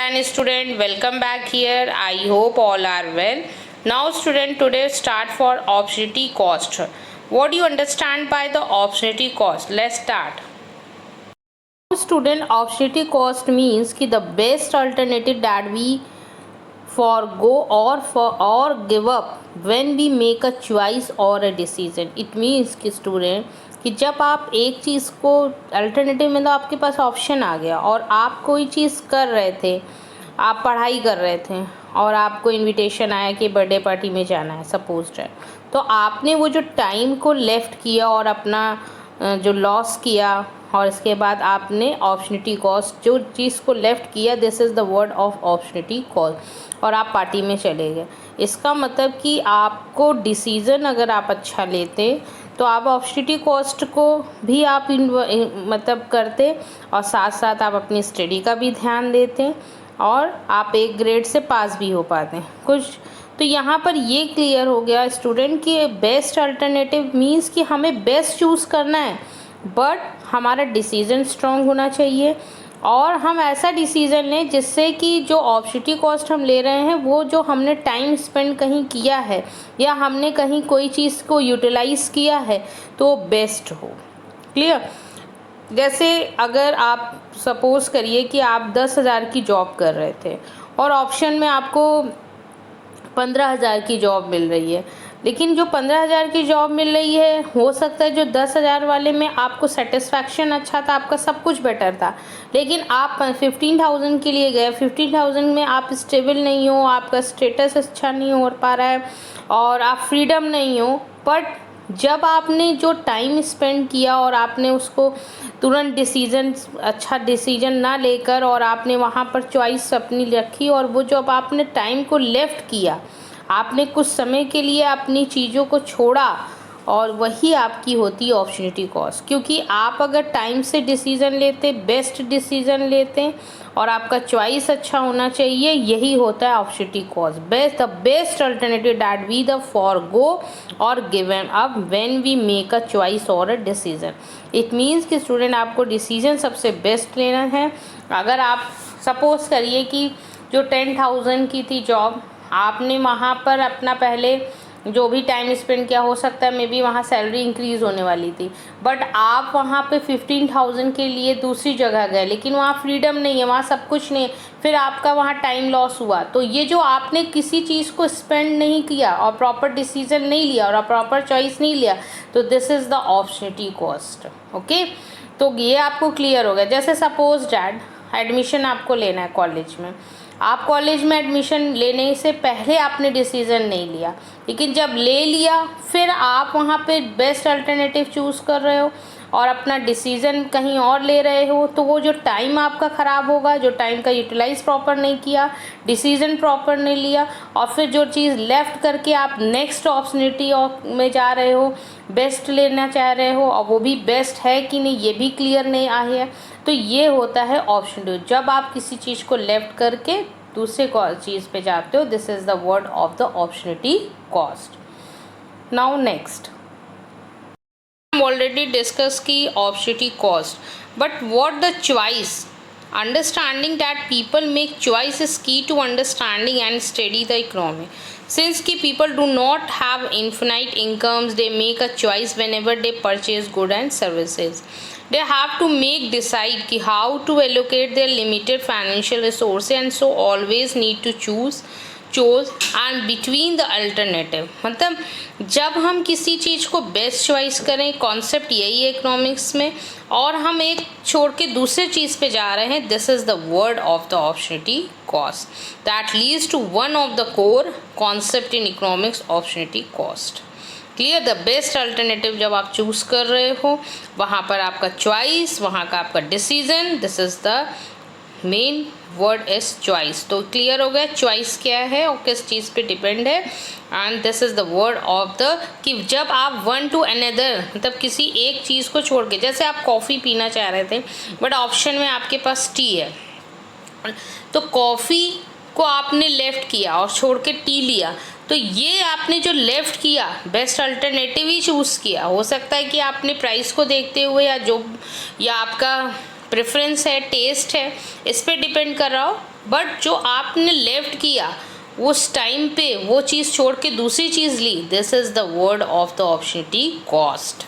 again student, welcome back here. I hope all are well. Now student, today start for opportunity cost. What do you understand by the opportunity cost? Let's start. Student, opportunity cost means कि the best alternative that we forgo or give up when we make a choice or a decision. It means कि student कि जब आप एक चीज़ को alternative में, तो आपके पास ऑप्शन आ गया और आप कोई चीज़ कर रहे थे, आप पढ़ाई कर रहे थे और आपको इनविटेशन आया कि बर्थडे पार्टी में जाना है सपोज है, तो आपने वो जो टाइम को लेफ़्ट किया और अपना जो लॉस किया और इसके बाद आपने अपॉर्चुनिटी कॉस्ट जो चीज़ को लेफ़्ट किया, this is the word of opportunity cost, और आप पार्टी में चले गए। इसका मतलब कि आपको डिसीज़न अगर आप अच्छा लेते तो आप अपॉर्चुनिटी कॉस्ट को भी आप मतलब करते और साथ साथ आप अपनी स्टडी का भी ध्यान देते और आप एक ग्रेड से पास भी हो पाते कुछ। तो यहाँ पर ये क्लियर हो गया स्टूडेंट कि बेस्ट अल्टरनेटिव मीन्स कि हमें बेस्ट चूज़ करना है, बट हमारा डिसीज़न स्ट्रॉन्ग होना चाहिए और हम ऐसा डिसीज़न लें जिससे कि जो अपॉर्चुनिटी कॉस्ट हम ले रहे हैं वो जो हमने टाइम स्पेंड कहीं किया है या हमने कहीं कोई चीज़ को यूटिलाइज़ किया है तो बेस्ट हो। क्लियर? जैसे अगर आप सपोज़ करिए कि आप 10,000 की जॉब कर रहे थे और ऑप्शन में आपको 15,000 की जॉब मिल रही है, लेकिन जो 15,000 की जॉब मिल रही है हो सकता है जो 10,000 वाले में आपको सेटिस्फैक्शन अच्छा था, आपका सब कुछ बेटर था, लेकिन आप 15,000 के लिए गए। 15,000 में आप स्टेबल नहीं हो, आपका स्टेटस अच्छा नहीं हो पा रहा है और आप फ्रीडम नहीं हो। बट जब आपने जो टाइम स्पेंड किया और आपने उसको तुरंत अच्छा डिसीजन ना लेकर और आपने वहाँ पर चॉइस अपनी रखी और वो जब आपने टाइम को लेफ़्ट किया, आपने कुछ समय के लिए अपनी चीज़ों को छोड़ा और वही आपकी होती है अपॉर्चुनिटी कॉस्ट। क्योंकि आप अगर टाइम से डिसीज़न लेते, बेस्ट डिसीज़न लेते और आपका चॉइस अच्छा होना चाहिए, यही होता है opportunity cost. The best alternative that we the forgo और given up when we make a choice और अ डिसीज़न। इट मीन्स कि स्टूडेंट आपको डिसीज़न सबसे बेस्ट लेना है। अगर आप सपोज़ करिए कि जो 10,000 की थी जॉब, आपने वहाँ पर अपना पहले जो भी टाइम स्पेंड किया, हो सकता है मे बी वहाँ सैलरी इंक्रीज़ होने वाली थी, बट आप वहाँ पे 15,000 के लिए दूसरी जगह गए, लेकिन वहाँ फ्रीडम नहीं है, वहाँ सब कुछ नहीं है, फिर आपका वहाँ टाइम लॉस हुआ। तो ये जो आपने किसी चीज़ को स्पेंड नहीं किया और प्रॉपर डिसीजन नहीं लिया और प्रॉपर चॉइस नहीं लिया, तो this is the opportunity cost. Okay, तो ये आपको क्लियर हो गया। जैसे सपोज डैट एडमिशन आपको लेना है कॉलेज में, आप कॉलेज में एडमिशन लेने से पहले आपने डिसीज़न नहीं लिया, लेकिन जब ले लिया फिर आप वहाँ पे बेस्ट अल्टरनेटिव चूज़ कर रहे हो और अपना डिसीज़न कहीं और ले रहे हो, तो वो जो टाइम आपका ख़राब होगा, जो टाइम का यूटिलाइज़ प्रॉपर नहीं किया, डिसीज़न प्रॉपर नहीं लिया और फिर जो चीज़ लेफ़्ट करके आप नेक्स्ट अपॉर्चुनिटी में जा रहे हो, बेस्ट लेना चाह रहे हो और वो भी बेस्ट है कि नहीं ये भी क्लियर नहीं आई है, तो ये होता है अपॉर्चुनिटी। जब आप किसी चीज़ को लेफ़्ट करके दूसरे चीज़ पे जाते हो, this is the word of the opportunity cost. Now next, हम ऑलरेडी डिस्कस की opportunity cost, but what the choice. Understanding that people make choice is key to understanding and study the economy. Since ki people do not have infinite incomes, they make a choice whenever they purchase goods and services. They have to decide ki how to allocate their limited financial resources, and so always need to choose and between the alternative. मतलब जब हम किसी चीज़ को best choice करें, concept यही है economics में, और हम एक छोड़ के दूसरे चीज़ पे जा रहे हैं, this is the word of the opportunity cost that leads to one of the core concept in economics, opportunity cost. Clear? The best alternative जब आप चूज़ कर रहे हो, वहाँ पर आपका चॉइस, वहाँ का आपका decision, this is the main word is choice. तो क्लियर हो गया चॉइस क्या है और किस चीज़ पे डिपेंड है, and this is the word of the कि जब आप वन टू अनदर, मतलब किसी एक चीज़ को छोड़ के, जैसे आप कॉफ़ी पीना चाह रहे थे बट ऑप्शन में आपके पास टी है, तो कॉफ़ी को आपने लेफ़्ट किया और छोड़ के टी लिया, तो ये आपने जो लेफ़्ट किया बेस्ट अल्टरनेटिव ही चूज़ किया। हो सकता है कि आपने प्राइस को देखते हुए या आपका प्रेफरेंस है, टेस्ट है, इस पे डिपेंड कर रहा हो। बट जो आपने लेफ्ट किया उस टाइम पे वो चीज़ छोड़ के दूसरी चीज़ ली, this is the word of the opportunity cost.